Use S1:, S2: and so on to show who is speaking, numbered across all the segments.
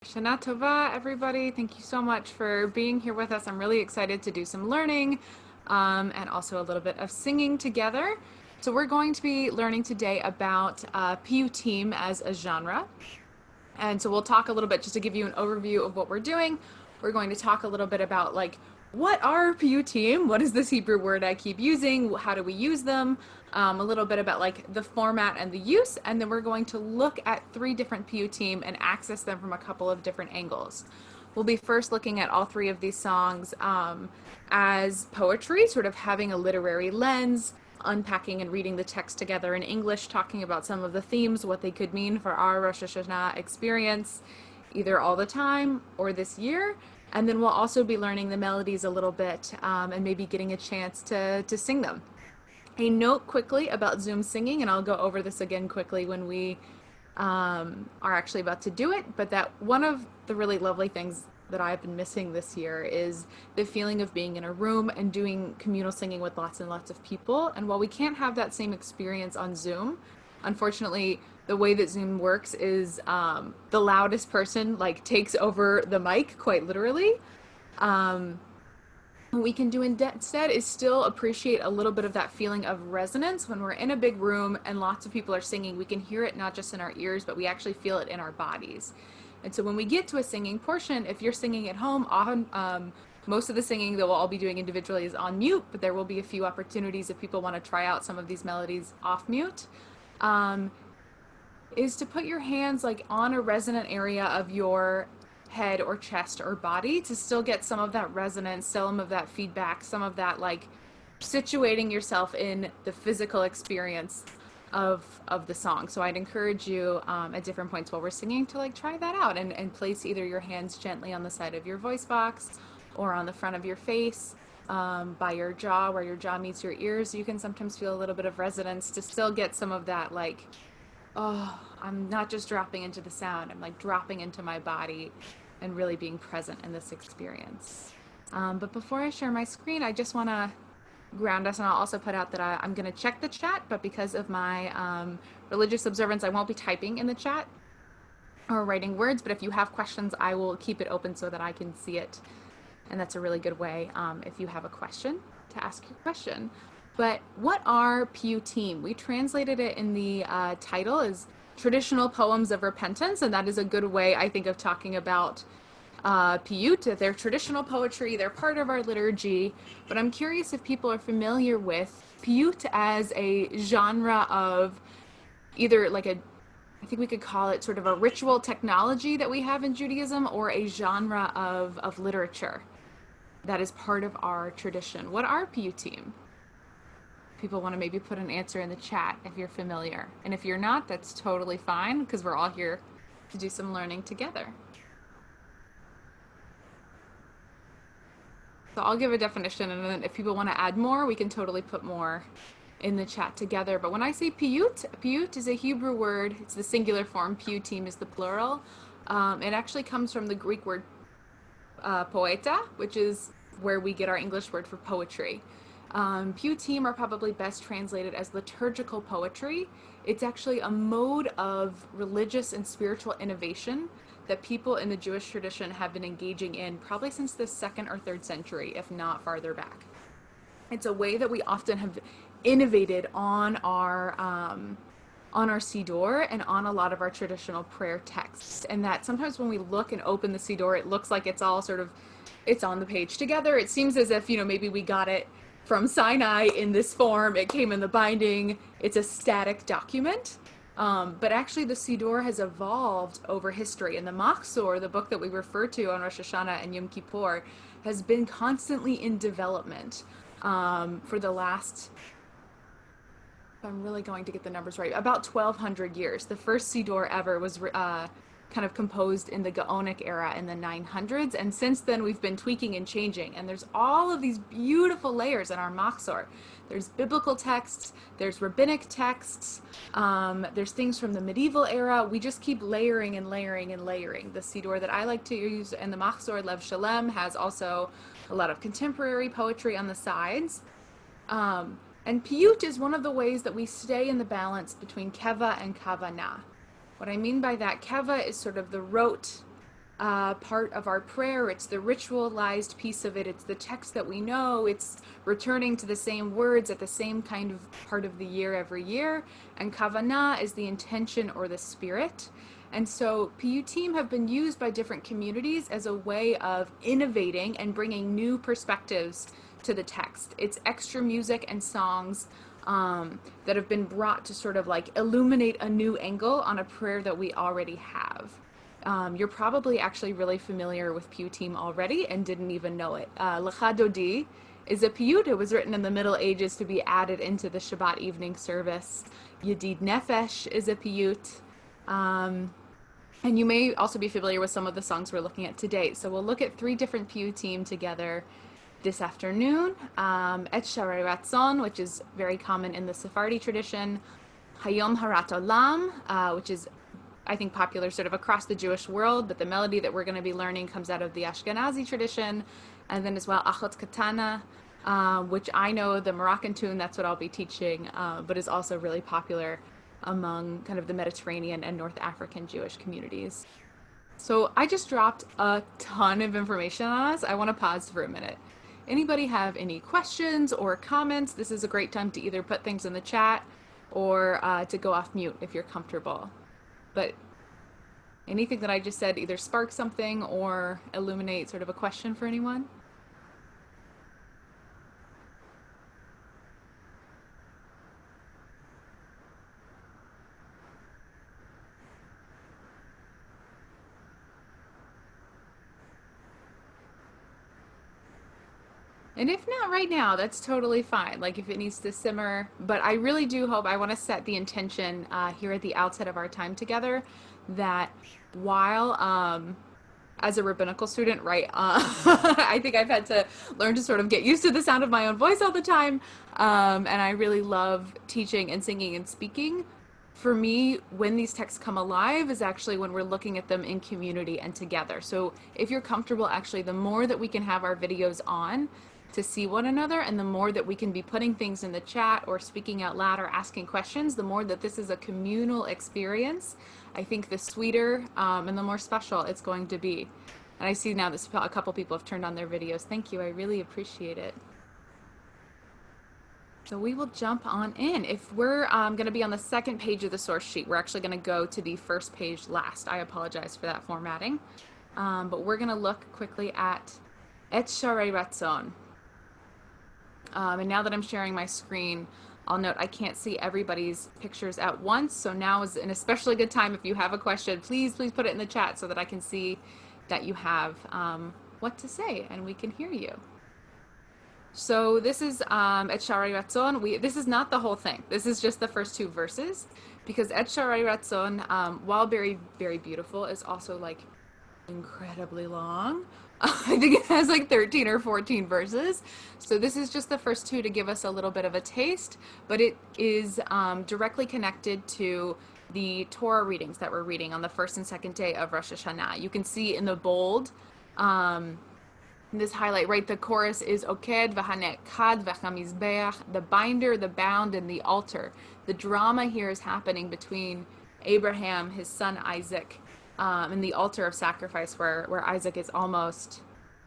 S1: Shana Tova, everybody. Thank you so much for being here with us. I'm really excited to do some learning and also a little bit of singing together. So we're going to be learning today about piyutim as a genre. And so we'll talk a little bit just to give you an overview of what we're doing. We're going to talk a little bit about what are piyutim? What is this Hebrew word I keep using? How do we use them? A little bit about the format and the use, and then we're going to look at 3 different piyutim and access them from a couple of different angles. We'll be first looking at all 3 of these songs as poetry, sort of having a literary lens, unpacking and reading the text together in English, talking about some of the themes, what they could mean for our Rosh Hashanah experience, either all the time or this year. And then we'll also be learning the melodies a little bit and maybe getting a chance to sing them. A note quickly about Zoom singing, and I'll go over this again quickly when we are actually about to do it, but that one of the really lovely things that I've been missing this year is the feeling of being in a room and doing communal singing with lots and lots of people. And while we can't have that same experience on Zoom, unfortunately, the way that Zoom works is the loudest person takes over the mic, quite literally. What we can do instead is still appreciate a little bit of that feeling of resonance when we're in a big room and lots of people are singing. We can hear it not just in our ears, but we actually feel it in our bodies. And so when we get to a singing portion, if you're singing at home, often most of the singing that we'll all be doing individually is on mute, but there will be a few opportunities if people want to try out some of these melodies off mute. Is to put your hands on a resonant area of your head or chest or body to still get some of that resonance, some of that feedback, some of that situating yourself in the physical experience of the song. So I'd encourage you at different points while we're singing to try that out and place either your hands gently on the side of your voice box or on the front of your face by your jaw, where your jaw meets your ears. You can sometimes feel a little bit of resonance to still get some of that oh, I'm not just dropping into the sound, I'm dropping into my body and really being present in this experience. But before I share my screen, I just want to ground us, and I'll also put out that I'm going to check the chat, but because of my religious observance, I won't be typing in the chat or writing words, but if you have questions, I will keep it open so that I can see it. And that's a really good way, if you have a question, to ask your question. But what are piyutim? We translated it in the title as Traditional Poems of Repentance, and that is a good way, I think, of talking about piyut. They're traditional poetry, they're part of our liturgy, but I'm curious if people are familiar with piyut as a genre of either I think we could call it sort of a ritual technology that we have in Judaism, or a genre of literature that is part of our tradition. What are piyutim? People want to maybe put an answer in the chat if you're familiar. And if you're not, that's totally fine, because we're all here to do some learning together. So I'll give a definition, and then if people want to add more, we can totally put more in the chat together. But when I say piyut, piyut is a Hebrew word. It's the singular form. Piyutim is the plural. It actually comes from the Greek word poeta, which is where we get our English word for poetry. Piyutim are probably best translated as liturgical poetry. It's actually a mode of religious and spiritual innovation that people in the Jewish tradition have been engaging in probably since the 2nd or 3rd century, if not farther back. It's a way that we often have innovated on our Siddur and on a lot of our traditional prayer texts. And that sometimes when we look and open the Siddur, it looks like it's all it's on the page together. It seems as if, maybe we got it from Sinai in this form, it came in the binding, it's a static document. But actually the Siddur has evolved over history, and the Machzor, the book that we refer to on Rosh Hashanah and Yom Kippur, has been constantly in development for the last, if I'm really going to get the numbers right, about 1,200 years. The first Siddur ever was kind of composed in the Gaonic era in the 900s, and since then we've been tweaking and changing, and there's all of these beautiful layers in our Machzor. There's biblical texts, there's rabbinic texts, there's things from the medieval era. We just keep layering and layering and layering. The Siddur that I like to use and the Machzor Lev Shalem has also a lot of contemporary poetry on the sides. And piyut is one of the ways that we stay in the balance between keva and kavanah. What I mean by that, keva is sort of the rote part of our prayer. It's the ritualized piece of it. It's the text that we know. It's returning to the same words at the same kind of part of the year every year. And kavanah is the intention or the spirit. And so piyutim have been used by different communities as a way of innovating and bringing new perspectives to the text. It's extra music and songs that have been brought to sort of like illuminate a new angle on a prayer that we already have. You're probably actually really familiar with piyutim already and didn't even know it. Lecha Dodi is a piyut. It was written in the Middle Ages to be added into the Shabbat evening service. Yedid Nefesh is a piyut. And you may also be familiar with some of the songs we're looking at today. So we'll look at 3 different piyutim together this afternoon. Et Sharei Ratzon, which is very common in the Sephardi tradition. Hayom Harat Olam, which is, I think, popular sort of across the Jewish world, but the melody that we're going to be learning comes out of the Ashkenazi tradition. And then as well, Achot Katana, which I know the Moroccan tune, that's what I'll be teaching, but is also really popular among kind of the Mediterranean and North African Jewish communities. So I just dropped a ton of information on us. I want to pause for a minute. Anybody have any questions or comments? This is a great time to either put things in the chat or to go off mute if you're comfortable. But anything that I just said either spark something or illuminate sort of a question for anyone? And if not right now, that's totally fine. Like if it needs to simmer. But I really do hope, I want to set the intention here at the outset of our time together that while, as a rabbinical student, right, I think I've had to learn to sort of get used to the sound of my own voice all the time. And I really love teaching and singing and speaking. For me, when these texts come alive is actually when we're looking at them in community and together. So if you're comfortable, actually, the more that we can have our videos on to see one another and the more that we can be putting things in the chat or speaking out loud or asking questions, the more that this is a communal experience, I think the sweeter and the more special it's going to be. And I see now that a couple people have turned on their videos. Thank you. I really appreciate it. So we will jump on in. If we're going to be on the second page of the source sheet, we're actually going to go to the first page last. I apologize for that formatting. But we're going to look quickly at Et Sharei Ratzon. And now that I'm sharing my screen, I'll note I can't see everybody's pictures at once. So now is an especially good time. If you have a question, please put it in the chat so that I can see that you have what to say and we can hear you. So this is Et Sharei Ratzon. This is not the whole thing. This is just the first 2 verses because Et Sharei Ratzon, while very, very beautiful, is also like incredibly long. I think it has like 13 or 14 verses. So this is just the first 2 to give us a little bit of a taste, but it is directly connected to the Torah readings that we're reading on the first and second day of Rosh Hashanah. You can see in the bold this highlight, right? The chorus is Oked v'hanekad v'chamizbeach, the binder, the bound, and the altar. The drama here is happening between Abraham, his son Isaac, and the altar of sacrifice where Isaac is almost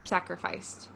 S1: sacrificed.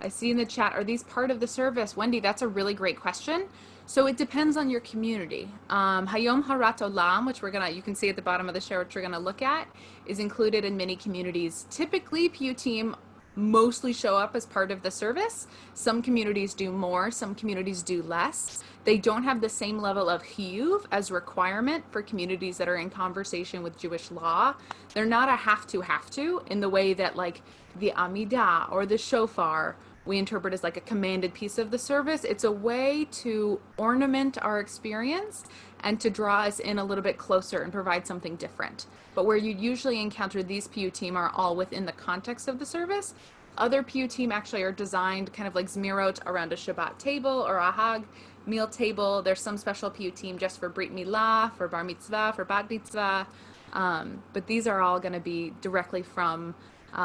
S1: I see in the chat, are these part of the service? Wendy, that's a really great question. So it depends on your community. Hayom Harat Olam, which you can see at the bottom of the share, which we're going to look at, is included in many communities. Typically, piyutim mostly show up as part of the service. Some communities do more, some communities do less. They don't have the same level of chiyuv as requirement for communities that are in conversation with Jewish law. They're not a have to in the way that like the Amidah or the shofar we interpret as like a commanded piece of the service. It's a way to ornament our experience and to draw us in a little bit closer and provide something different. But where you usually encounter these piyutim are all within the context of the service. Other piyutim actually are designed kind of like zmirot around a Shabbat table or a Hag meal table. There's some special piyutim just for Brit Milah, for Bar Mitzvah, for Bat Mitzvah. But these are all going to be directly from,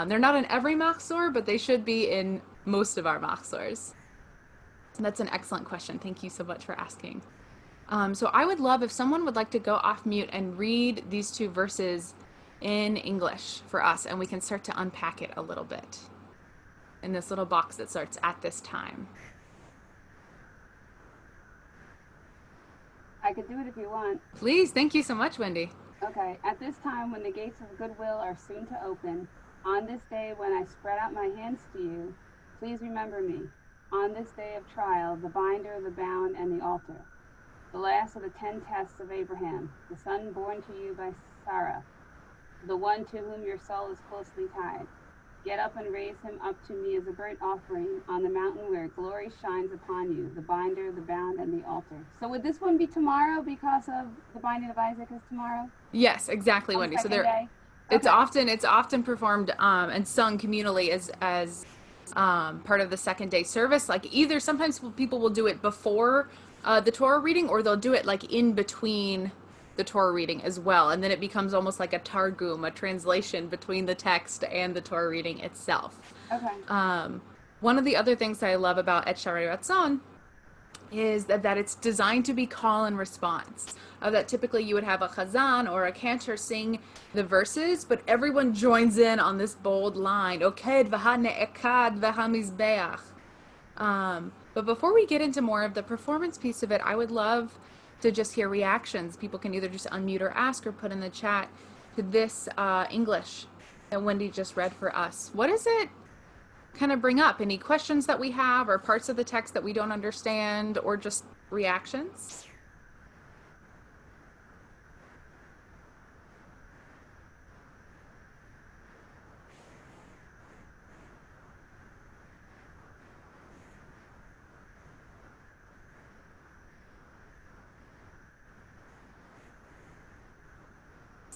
S1: they're not in every machzor, but they should be in most of our machzors. That's an excellent question. Thank you so much for asking. So I would love if someone would like to go off mute and read these 2 verses in English for us, and we can start to unpack it a little bit in this little box that starts at this time.
S2: I could do it if you want.
S1: Please, thank you so much, Wendy.
S2: Okay. At this time, when the gates of goodwill are soon to open, on this day when I spread out my hands to you, please remember me. On this day of trial, the binder, the bound, and the altar. The last of the 10 tests of Abraham, the son born to you by Sarah, the one to whom your soul is closely tied. Get up and raise him up to me as a burnt offering on the mountain where glory shines upon you, the binder, the bound, and the altar. So would this one be tomorrow because of the binding of Isaac is tomorrow?
S1: Yes, exactly,
S2: On the
S1: Wendy. So
S2: second
S1: there,
S2: day?
S1: it's
S2: Okay.
S1: often performed and sung communally as part of the second day service. Like either sometimes people will do it before the Torah reading, or they'll do it like in between the Torah reading as well, and then it becomes almost like a targum, a translation between the text and the Torah reading itself.
S2: Okay.
S1: One of the other things that I love about Et Sharei Ratzon is that it's designed to be call and response. That typically you would have a chazan or a cantor sing the verses, but everyone joins in on this bold line. Oked v'hane'ekad v'hamizbeach. But before we get into more of the performance piece of it, I would love to just hear reactions. People can either just unmute or ask or put in the chat to this English that Wendy just read for us. What does it kind of bring up? Any questions that we have, or parts of the text that we don't understand, or just reactions?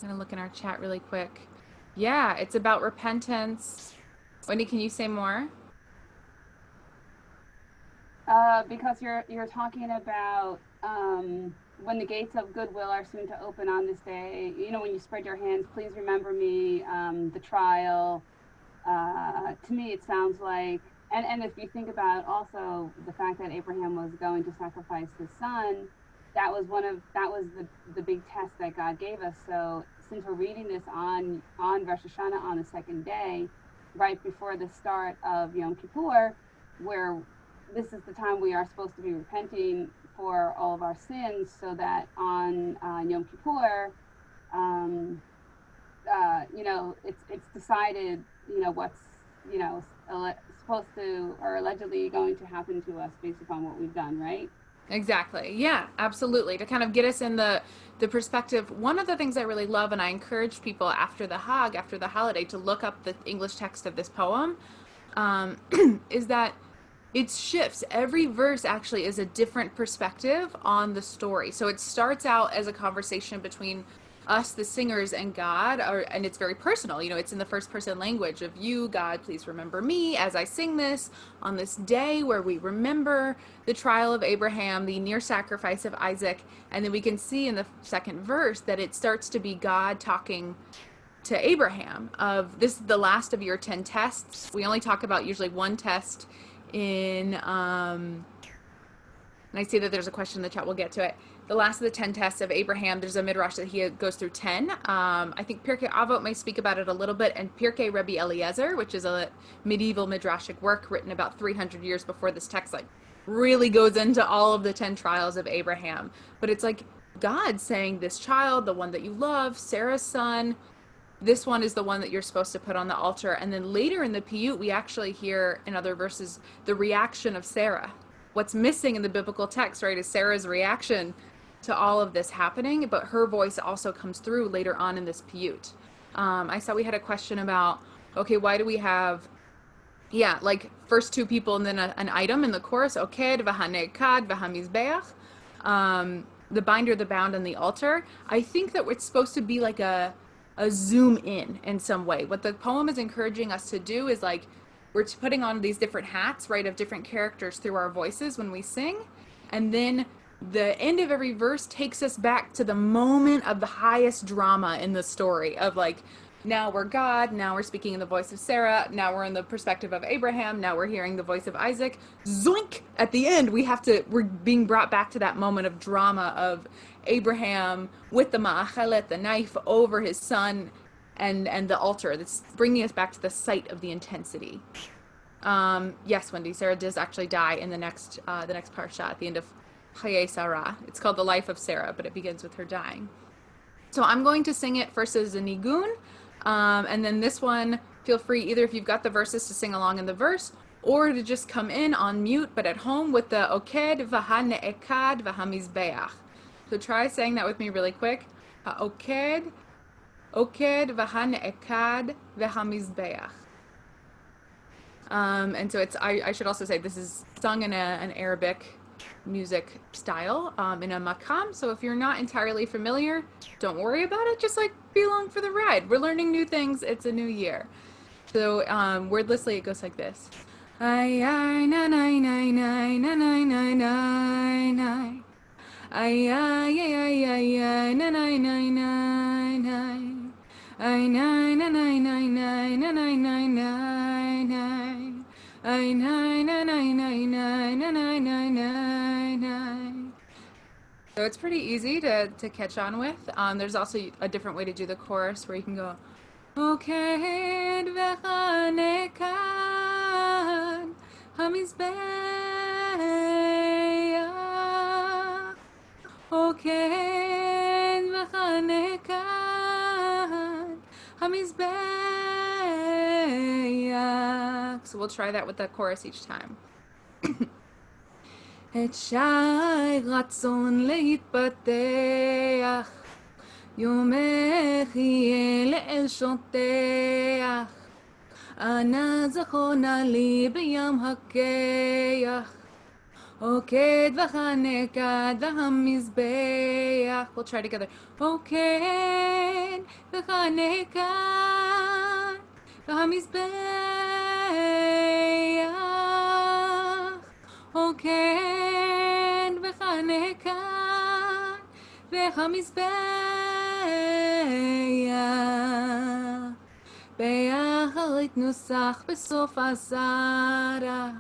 S1: I'm gonna look in our chat really quick. Yeah, it's about repentance. Wendy, can you say more?
S2: Because you're talking about when the gates of goodwill are soon to open on this day. You know, when you spread your hands, please remember me. The trial. To me, it sounds like, and if you think about also the fact that Abraham was going to sacrifice his son, that was the big test that God gave us. So since we're reading this on Rosh Hashanah on the second day, right before the start of Yom Kippur, where this is the time we are supposed to be repenting for all of our sins, so that on Yom Kippur, you know, it's decided, you know, what's, you know, supposed to or allegedly going to happen to us based upon what we've done, right?
S1: Exactly. Yeah, absolutely. To kind of get us in the perspective. One of the things I really love, and I encourage people after the Hag, after the holiday, to look up the English text of this poem, um, is that it shifts. Every verse actually is a different perspective on the story. So it starts out as a conversation between us, the singers, and God, and it's very personal. You know, it's in the first person language of you, God, please remember me as I sing this on this day where we remember the trial of Abraham, the near sacrifice of Isaac. And then we can see in the second verse that it starts to be God talking to Abraham of this is the last of your 10 tests. We only talk about usually one test in and I see that there's a question in the chat. We'll get to it. The last of the 10 tests of Abraham, there's a midrash that he goes through 10. I think Pirkei Avot may speak about it a little bit, and Pirkei Rebbe Eliezer, which is a medieval midrashic work written about 300 years before this text, like really goes into all of the 10 trials of Abraham. But it's like God saying, this child, the one that you love, Sarah's son, this one is the one that you're supposed to put on the altar. And then later in the piyut, we actually hear in other verses the reaction of Sarah. What's missing in the biblical text, right, is Sarah's reaction to all of this happening, but her voice also comes through later on in this piyut. I saw we had a question about, okay, why do we have, yeah, like first two people and then an item in the chorus, oked, v'hanekad, v'hamizbeach, the binder, the bound, and the altar. I think that it's supposed to be like a zoom in some way. What the poem is encouraging us to do is like, we're putting on these different hats, right, of different characters through our voices when we sing. And then the end of every verse takes us back to the moment of the highest drama in the story of like, now we're God, now we're speaking in the voice of Sarah, now we're in the perspective of Abraham, now we're hearing the voice of Isaac. Zoink! At the end, we're being brought back to that moment of drama of Abraham with the ma'achelet, the knife over his son, and the altar. That's bringing us back to the site of the intensity. Yes, Wendy, Sarah does actually die in the next parsha at the end of Chaye Sarah. It's called the life of Sarah, but it begins with her dying. So I'm going to sing it first as a nigun, and then this one, feel free either if you've got the verses to sing along in the verse, or to just come in on mute, but at home with the oked v'hane'ekad v'hamizbeach. So try saying that with me really quick. Oked, oked v'hane'ekad v'hamizbeach. And so I should also say this is sung in an Arabic music style in a makam. So if you're not entirely familiar, don't worry about it. Just like be along for the ride. We're learning new things. It's a new year. So wordlessly, it goes like this. Ay ay na na na na na na na na na. Ay ay ay ay ay ay na na na na na. Ay na na na na na na na na na. Ay na na na na na na na na na. So it's pretty easy to catch on with. There's also a different way to do the chorus where you can go Oked v'chanekad hamizbeach Oked v'chanekad hamizbeach. So we'll try that with the chorus each time. את שי רצון להתפתח יומך יהיה לאל שוטח אנא זכרונה לי בים הכיח עוקד וחנקד והמזבח. We'll try together. עוקד וחנקד והמזבח עוקד וחנקד והמזבח באחרית נוסח בסוף השרה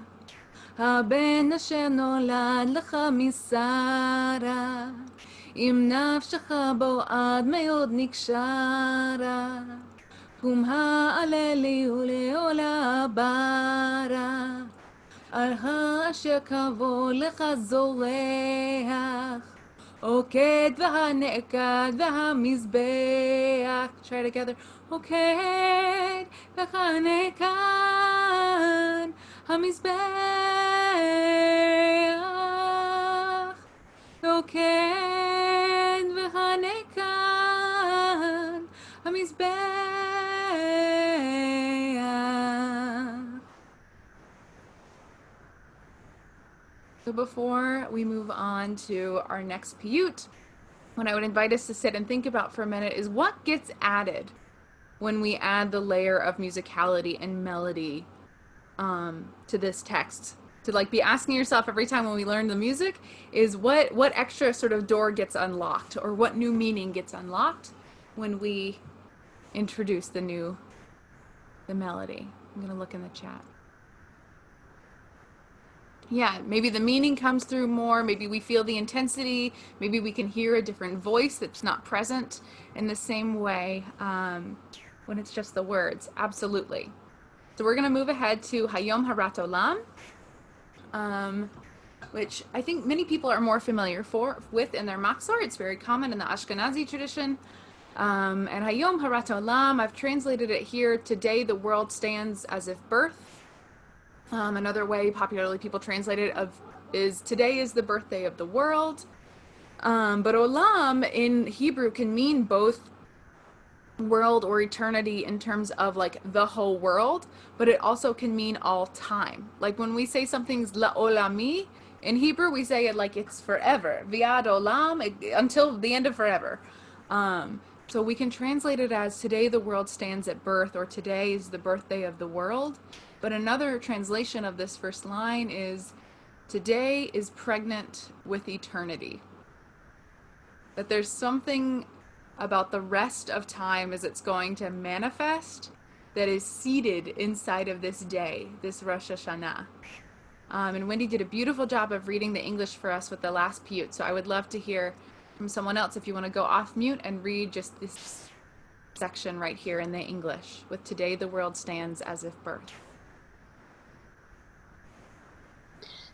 S1: הבן אשר נולד לך משרה אם נפשך בו עד מאוד נקשרה קום העללי ולעולה ברה על האשר קבוא לך זורח עוקד והנעקד והמזבח. Try together. עוקד והנעקד המזבח עוקד והנעקד המזבח. So before we move on to our next piyut, what I would invite us to sit and think about for a minute is what gets added when we add the layer of musicality and melody to this text. To like be asking yourself every time when we learn the music is what extra sort of door gets unlocked or what new meaning gets unlocked when we introduce the melody. I'm going to look in the chat. Yeah, maybe the meaning comes through more, maybe we feel the intensity, maybe we can hear a different voice that's not present in the same way when it's just the words. Absolutely. So we're going to move ahead to Hayom Harat Olam, which I think many people are more familiar with in their Machzor. It's very common in the Ashkenazi tradition. And Hayom Harat Olam, I've translated it here, today the world stands as if birth. Another way popularly people translate it is today is the birthday of the world. But olam in Hebrew can mean both world or eternity in terms of like the whole world, but it also can mean all time. Like when we say something's la'olami, in Hebrew we say it like it's forever. Viad olam, until the end of forever. So we can translate it as today the world stands at birth, or today is the birthday of the world. But another translation of this first line is today is pregnant with eternity. That there's something about the rest of time as it's going to manifest that is seated inside of this day, this Rosh Hashanah. And Wendy did a beautiful job of reading the English for us with the last piyut. So I would love to hear from someone else if you want to go off mute and read just this section right here in the English with "Today the world stands as if birth."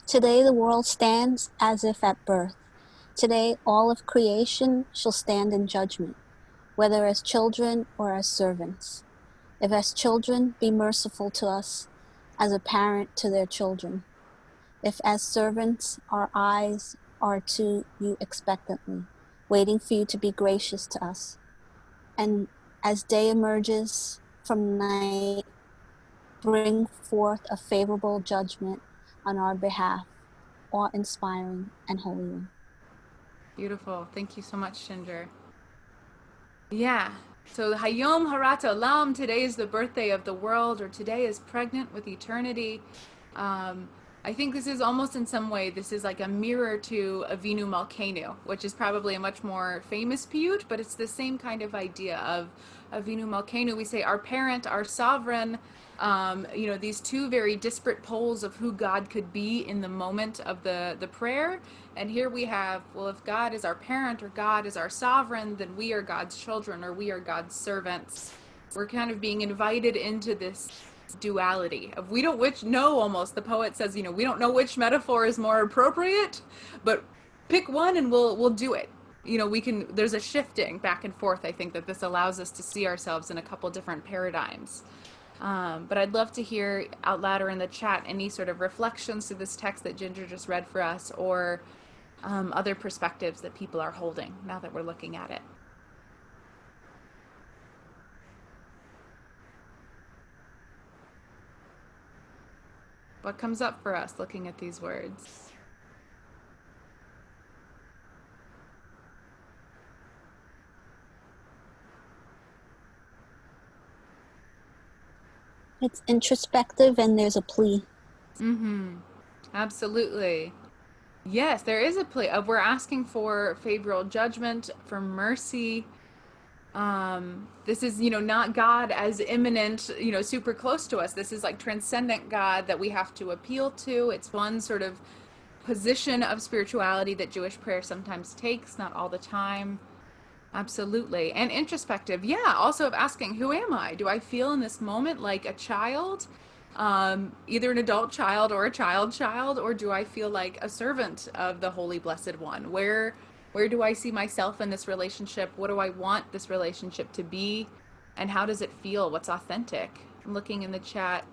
S3: Today the world stands as if at birth. Today all of creation shall stand in judgment, whether as children or as servants. If as children, be merciful to us, as a parent to their children. If as servants, our eyes are to you expectantly, waiting for you to be gracious to us. And as day emerges from night, bring forth a favorable judgment on our behalf, awe-inspiring and holy one.
S1: Beautiful. Thank you so much, Ginger. Yeah. So Hayom Harat Olam, today is the birthday of the world, or today is pregnant with eternity. Um, I think this is almost in some way, this is like a mirror to Avinu Malkeinu, which is probably a much more famous piyut, but it's the same kind of idea of Avinu Malkeinu. We say our parent, our sovereign, these two very disparate poles of who God could be in the moment of the prayer. And here we have, well, if God is our parent or God is our sovereign, then we are God's children or we are God's servants. We're kind of being invited into this duality of we don't know, almost the poet says, we don't know which metaphor is more appropriate, but pick one and we'll do it. There's a shifting back and forth. I think that this allows us to see ourselves in a couple different paradigms. But I'd love to hear out loud or in the chat any sort of reflections to this text that Ginger just read for us, or other perspectives that people are holding now that we're looking at it. What comes up for us looking at these words?
S3: It's introspective and there's a plea.
S1: Mm-hmm. Absolutely. Yes, there is a plea of we're asking for favorable judgment, for mercy. This is, not God as immanent, super close to us. This is like transcendent God that we have to appeal to. It's one sort of position of spirituality that Jewish prayer sometimes takes, not all the time. Absolutely. And introspective. Yeah. Also of asking, who am I? Do I feel in this moment like a child? Either an adult child or a child, or do I feel like a servant of the Holy Blessed One? Where do I see myself in this relationship? What do I want this relationship to be? And how does it feel? What's authentic? I'm looking in the chat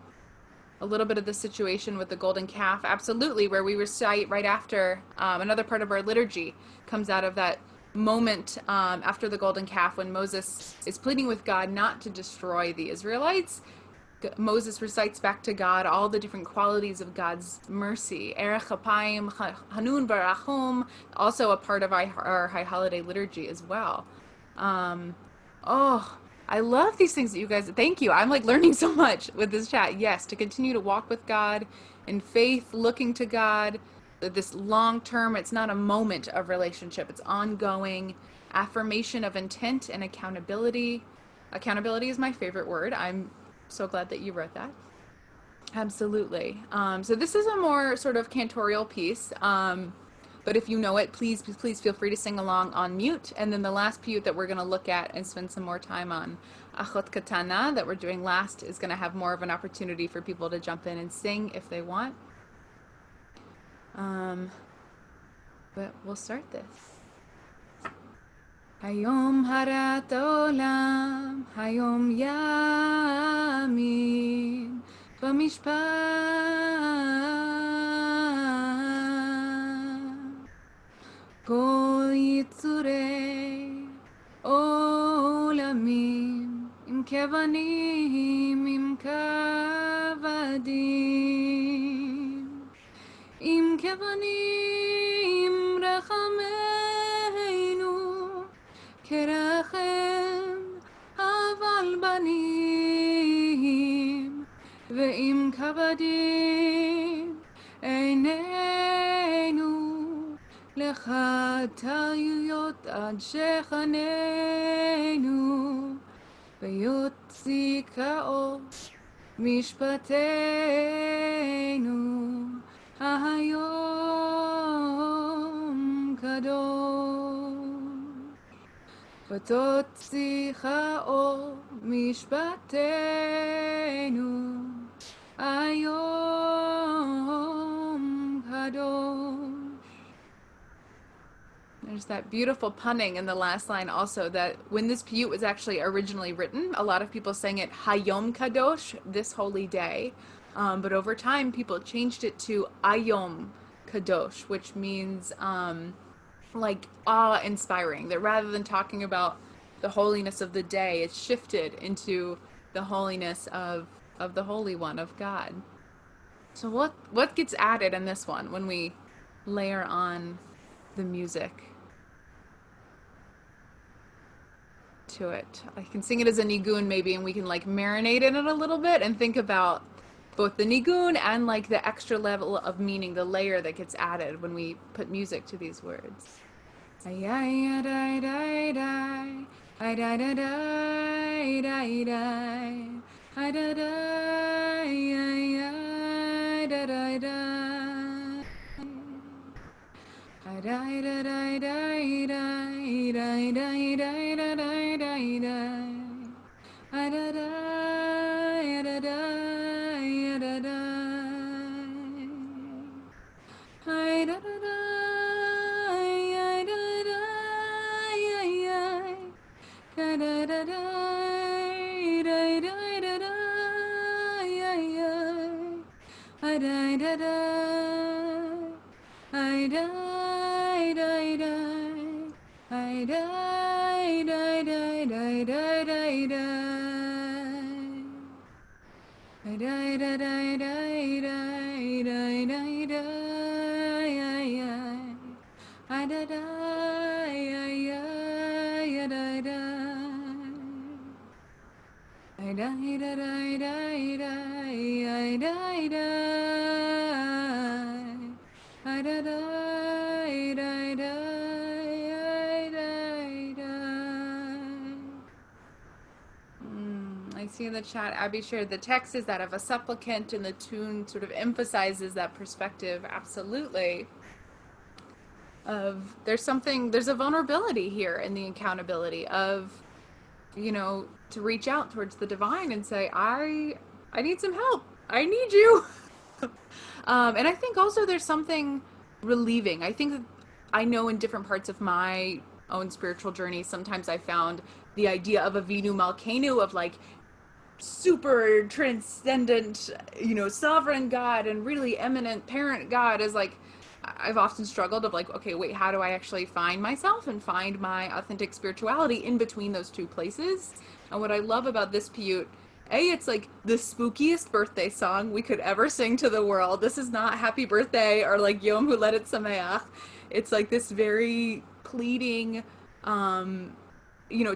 S1: a little bit of the situation with the golden calf. Absolutely, where we recite right after another part of our liturgy comes out of that moment after the golden calf when Moses is pleading with God not to destroy the Israelites. Moses recites back to God all the different qualities of God's mercy. Erech Apayim, Hanun Barachum, also a part of our High Holiday liturgy as well. Oh, I love these things that you guys, thank you. I'm like learning so much with this chat. Yes, to continue to walk with God in faith, looking to God, this long term, it's not a moment of relationship, it's ongoing affirmation of intent and accountability. Accountability is my favorite word. I'm so glad that you wrote that. Absolutely. So this is a more sort of cantorial piece. But if you know it, please feel free to sing along on mute. And then the last piyut that we're going to look at and spend some more time on, Achot Katana, that we're doing last, is going to have more of an opportunity for people to jump in and sing if they want. But we'll start this. Hayom Harat Olam, Hayom Yamin, Bamishpat. Kol Yitzurei Olamim, Im Kevanim, Im Kavadim, Im Kevanim Rechameinu, Kerachem Aval Banim, Ve'im Kavadim Eineinu, לך טעויות עד שכננו, ויוציא כאור משפטנו, היום קדוש. ותוציאו משפטנו היום kadosh. There's that beautiful punning in the last line also, that when this piyut was actually originally written, a lot of people sang it Hayom Kadosh, this holy day. But over time, people changed it to Ayom Kadosh, which means like awe-inspiring. That rather than talking about the holiness of the day, it's shifted into the holiness of the Holy One, of God. So what gets added in this one when we layer on the music to it? I can sing it as a nigun maybe, and we can like marinate in it a little bit and think about both the nigun and like the extra level of meaning, the layer that gets added when we put music to these words. I see in the chat, Abby shared the text is that of a supplicant, and the tune sort of emphasizes that perspective. Absolutely. Of there's a vulnerability here in the accountability of, to reach out towards the divine and say, I need some help. I need you. And I think also there's something relieving. I think that I know in different parts of my own spiritual journey, sometimes I found the idea of a Vinu Malkeinu, of like super transcendent, sovereign God and really eminent parent God, is like, I've often struggled of like, okay, wait, how do I actually find myself and find my authentic spirituality in between those two places? And what I love about this piyut, it's like the spookiest birthday song we could ever sing to the world. This is not happy birthday or like Yom Huledet Sameach. It's like this very pleading,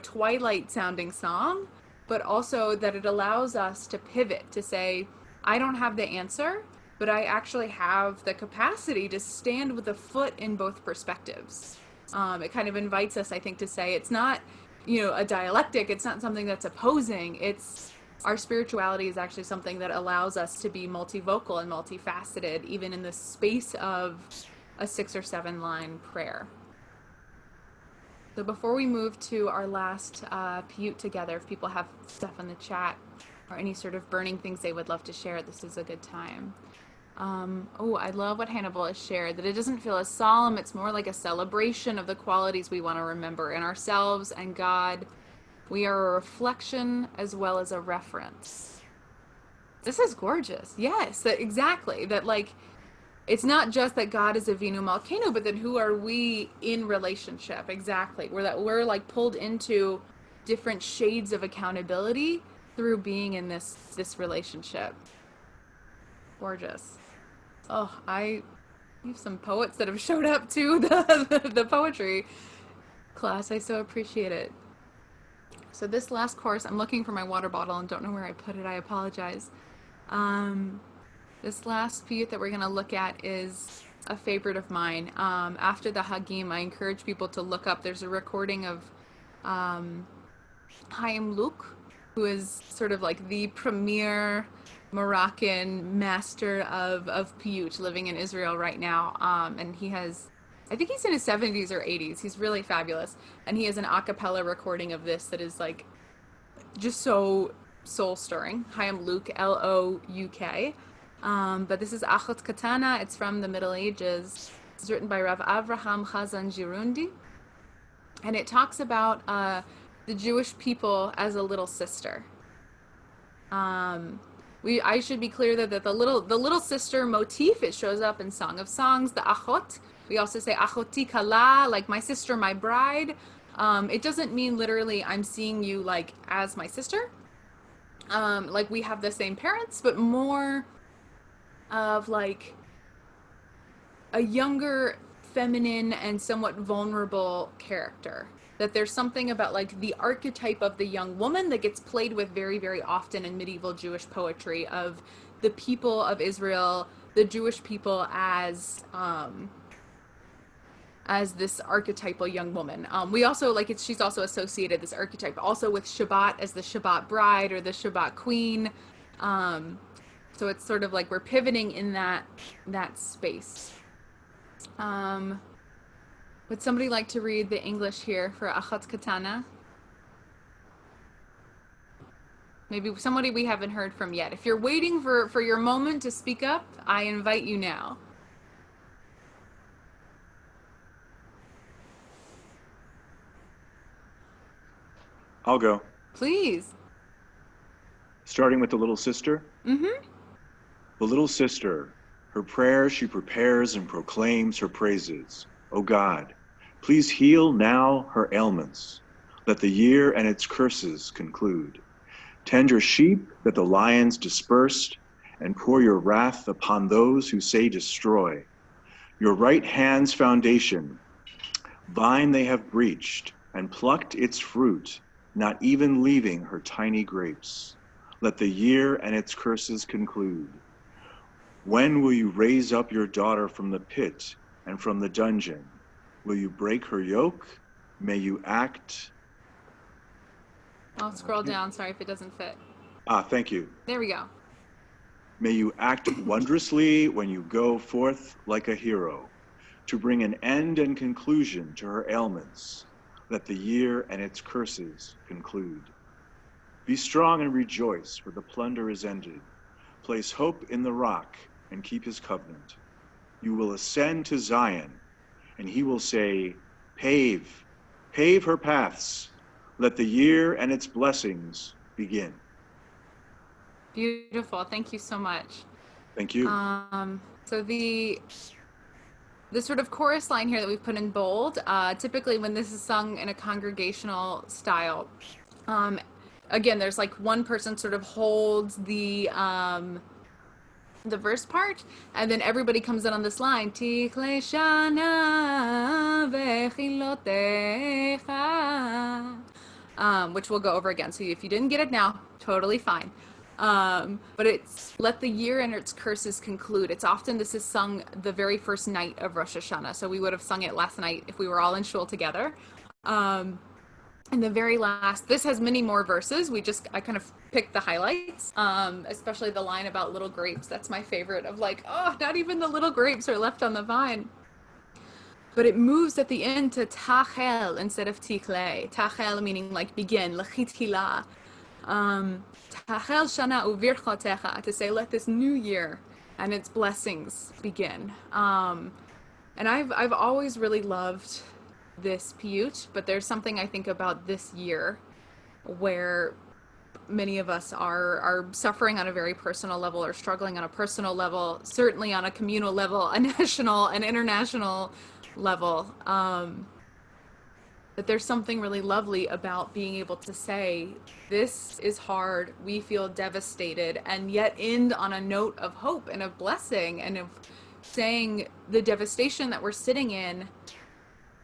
S1: twilight sounding song, but also that it allows us to pivot, to say, I don't have the answer, but I actually have the capacity to stand with a foot in both perspectives. It kind of invites us, I think, to say it's not, a dialectic. It's not something that's opposing. It's our spirituality is actually something that allows us to be multivocal and multifaceted, even in the space of a 6 or 7 line prayer. So before we move to our last piyut together, if people have stuff in the chat or any sort of burning things they would love to share, this is a good time. I love what Hannibal has shared, that it doesn't feel as solemn. It's more like a celebration of the qualities we want to remember in ourselves and God. We are a reflection as well as a reference. This is gorgeous. Yes, exactly. That like, it's not just that God is a Vinu Malkeinu, but then who are we in relationship? Exactly. We're like pulled into different shades of accountability through being in this relationship. Gorgeous. Oh, I have some poets that have showed up to the poetry class. I so appreciate it. So this last course, I'm looking for my water bottle and don't know where I put it. I apologize. This last piyut that we're going to look at is a favorite of mine. After the Hagim, I encourage people to look up. There's a recording of Chaim Luke, who is sort of like the premier Moroccan master of piyut living in Israel right now. And he has, I think he's in his 70s or 80s. He's really fabulous. And he has an a cappella recording of this that is like just so soul stirring. Hi, I'm Luke, Louk. But this is Achot Katana. It's from the Middle Ages. It's written by Rav Avraham Chazan Girundi. And it talks about the Jewish people as a little sister. I should be clear that the little sister motif, it shows up in Song of Songs, the achot. We also say achoti kala, like my sister, my bride. It doesn't mean literally I'm seeing you like as my sister. Like we have the same parents, but more of like a younger, feminine, and somewhat vulnerable character. That there's something about like the archetype of the young woman that gets played with very, very often in medieval Jewish poetry of the people of Israel, the Jewish people as this archetypal young woman. We also like it. She's also associated this archetype also with Shabbat as the Shabbat bride or the Shabbat queen. So it's sort of like we're pivoting in that space. Would somebody like to read the English here for Achot Katana? Maybe somebody we haven't heard from yet. If you're waiting for your moment to speak up, I invite you now.
S4: I'll go.
S1: Please.
S4: Starting with the little sister.
S1: Mm-hmm.
S4: The little sister, her prayer she prepares and proclaims her praises. O God, please heal now her ailments. Let the year and its curses conclude. Tend your sheep that the lions dispersed, and pour your wrath upon those who say destroy. Your right hand's foundation, vine they have breached, and plucked its fruit, not even leaving her tiny grapes. Let the year and its curses conclude. When will you raise up your daughter from the pit and from the dungeon? Will you break her yoke? May you act...
S1: I'll scroll down. Sorry if it doesn't fit.
S4: Thank you.
S1: There we go.
S4: May you act wondrously when you go forth like a hero, to bring an end and conclusion to her ailments. Let the year and its curses conclude. Be strong and rejoice, for the plunder is ended. Place hope in the rock and keep his covenant. You will ascend to Zion, and he will say, pave her paths. Let the year and its blessings begin.
S1: Beautiful. Thank you so much.
S4: Thank you.
S1: So the sort of chorus line here that we've put in bold, typically when this is sung in a congregational style, again, there's like one person sort of holds the verse part, and then everybody comes in on this line, Tichle shana vechilotecha, which we'll go over again. So if you didn't get it now, totally fine. But it's let the year and its curses conclude. It's often this is sung the very first night of Rosh Hashanah. So we would have sung it last night if we were all in shul together. And the very last, this has many more verses. I kind of picked the highlights, especially the line about little grapes. That's my favorite of like, oh, not even the little grapes are left on the vine. But it moves at the end to tachel instead of tichle. Tachel meaning like begin, lechitila. Tachel shana uvirchotecha, to say let this new year and its blessings begin. And I've always really loved this piyut, but there's something I think about this year where many of us are suffering on a very personal level or struggling on a personal level, certainly on a communal level, a national and international level. That there's something really lovely about being able to say, this is hard, we feel devastated, and yet end on a note of hope and of blessing and of saying the devastation that we're sitting in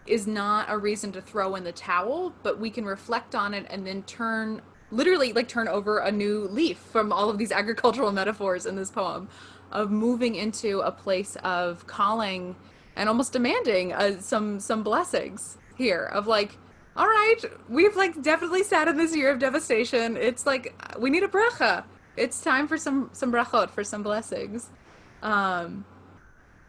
S1: is not a reason to throw in the towel, but we can reflect on it and then turn over a new leaf from all of these agricultural metaphors in this poem, of moving into a place of calling and almost demanding some blessings here of like, all right, we've like definitely sat in this year of devastation. It's like we need a bracha. It's time for some brachot, for some blessings.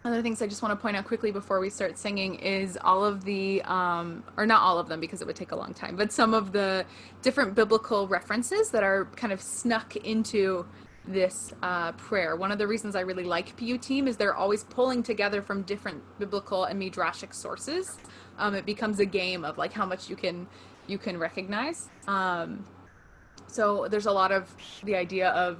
S1: Other things I just want to point out quickly before we start singing is all of the, or not all of them because it would take a long time, but some of the different biblical references that are kind of snuck into this prayer. One of the reasons I really like piyutim is they're always pulling together from different biblical and midrashic sources. It becomes a game of like how much you can recognize. So there's a lot of the idea of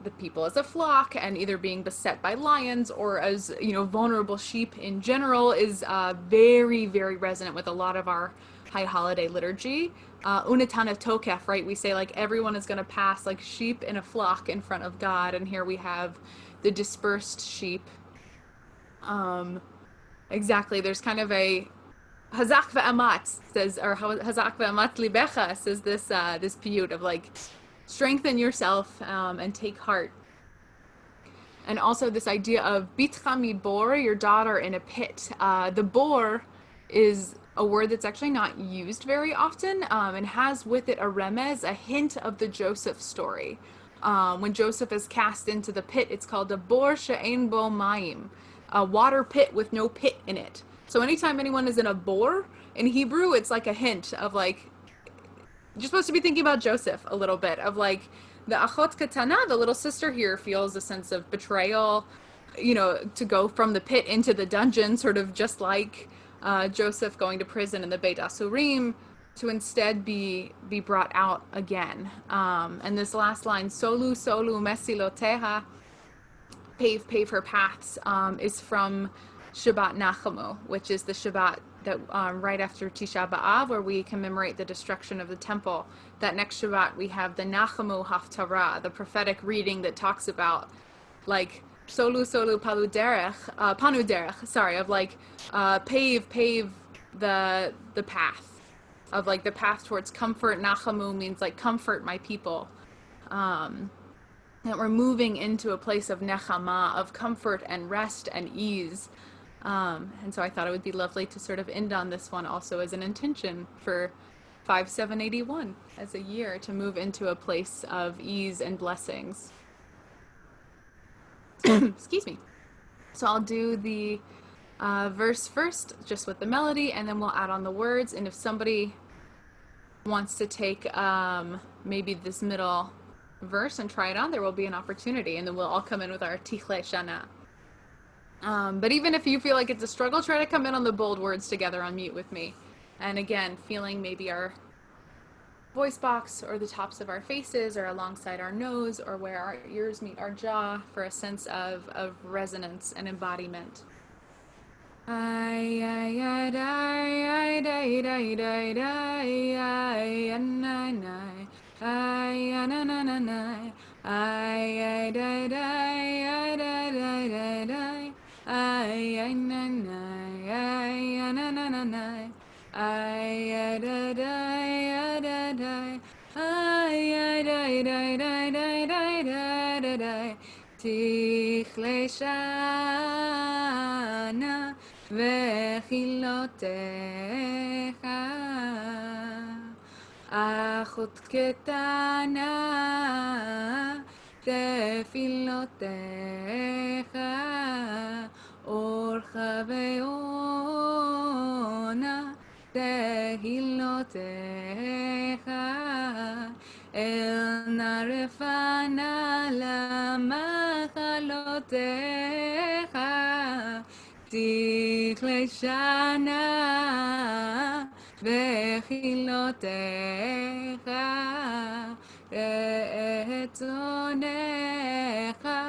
S1: the people as a flock and either being beset by lions or as vulnerable sheep in general is very, very resonant with a lot of our high holiday liturgy. Unatan of Tokef, right? We say like everyone is going to pass like sheep in a flock in front of God, and here we have the dispersed sheep. Exactly. There's kind of a Hazak ve'amat says, or Hazak ve'amat libecha says this piyut of like strengthen yourself and take heart. And also this idea of bitcha midbor, your daughter in a pit. The bor is a word that's actually not used very often and has with it a remez, a hint of the Joseph story. When Joseph is cast into the pit, it's called a bor she'ein bo mayim, a water pit with no pit in it. So anytime anyone is in a bor, in Hebrew, it's like a hint of like, you're supposed to be thinking about Joseph a little bit, of like, the achot katana, the little sister here, feels a sense of betrayal, to go from the pit into the dungeon, sort of just like Joseph going to prison in the Beit Asurim, to instead be brought out again. And this last line, solu solu mesiloteha, pave her paths, is from Shabbat Nachamu, which is the Shabbat that right after Tisha B'Av, where we commemorate the destruction of the temple. That next Shabbat we have the Nachamu Haftarah, the prophetic reading that talks about like solu solu panu derech, sorry, of like pave the path, of like the path towards comfort. Nachamu means like comfort my people. That we're moving into a place of nechama, of comfort and rest and ease. And so I thought it would be lovely to sort of end on this one also as an intention for 5781 as a year to move into a place of ease and blessings. Excuse me. So I'll do the verse first, just with the melody, and then we'll add on the words. And if somebody wants to take maybe this middle verse and try it on, there will be an opportunity, and then we'll all come in with our Tichle Shana. But even if you feel like it's a struggle, try to come in on the bold words together on mute with me. And again, feeling maybe our voice box or the tops of our faces or alongside our nose or where our ears meet our jaw for a sense of resonance and embodiment. Tichle Shana vechilotecha achot ketana tefilotecha orcha ve'ona tehilotecha el narefana lamachalotecha tichle shana vechilotecha re'etonecha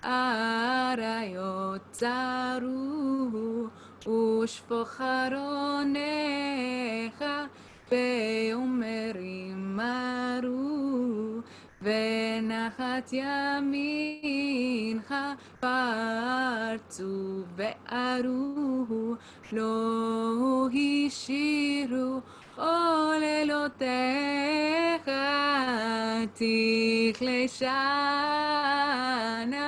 S1: arayot zaru ushpocharonecha beomerim maru ve'nachat yamincha partu ve'aru lo hishiru olelotecha tichle shana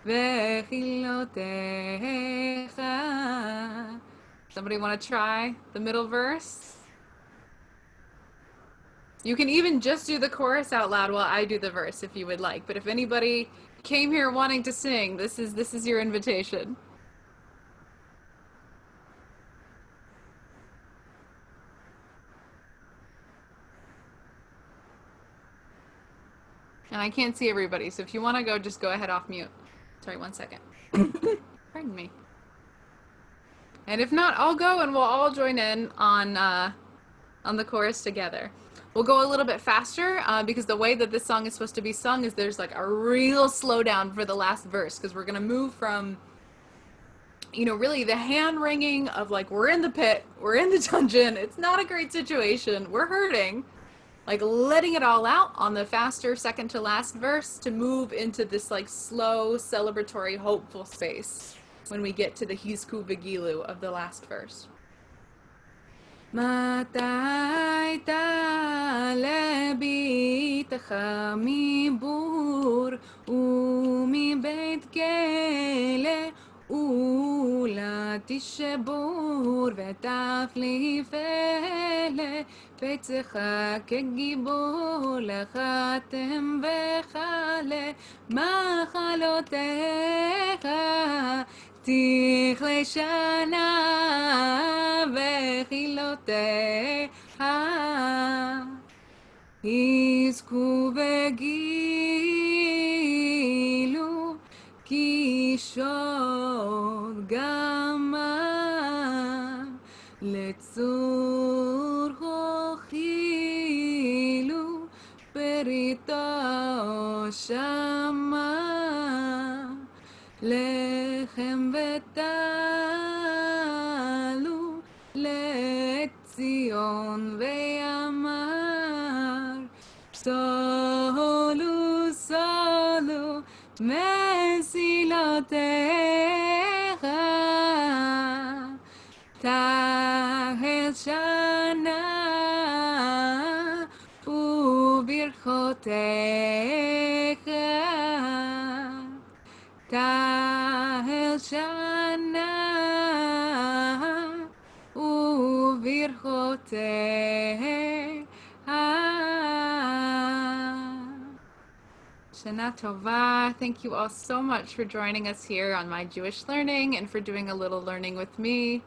S1: vechilotecha. Somebody want to try the middle verse? You can even just do the chorus out loud while I do the verse if you would like. But if anybody came here wanting to sing, this is your invitation. And I can't see everybody, so if you want to go, just go ahead off mute. Sorry, 1 second. Pardon me. And if not, I'll go and we'll all join in on the chorus together. We'll go a little bit faster because the way that this song is supposed to be sung is there's like a real slowdown for the last verse, because we're going to move from, you know, really the hand wringing of like, we're in the pit, we're in the dungeon, it's not a great situation, we're hurting, like letting it all out on the faster second to last verse, to move into this like slow, celebratory, hopeful space when we get to the Hizku Vigilu of the last verse. מתי תעלה ביתך מבור ומבית כלא אולה תשבור ותפליף אלה פצעך כגיבור לחתם וכלה מחלותיך תכלה שנה וחילותיה יזכו וגילו כי שוד גמר לצור הוכילו פריתו שמר לחם ותעלו לציון ויאמר סולו סולו מסילותיך תהל שנה וברכותיך תהל שנה וברכותיה. Shana Tova. Thank you all so much for joining us here on My Jewish Learning and for doing a little learning with me.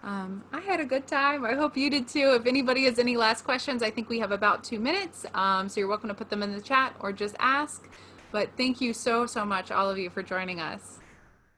S1: I had a good time. I hope you did too. If anybody has any last questions, I think we have about 2 minutes. So you're welcome to put them in the chat or just ask. But thank you so, so much, all of you, for joining us.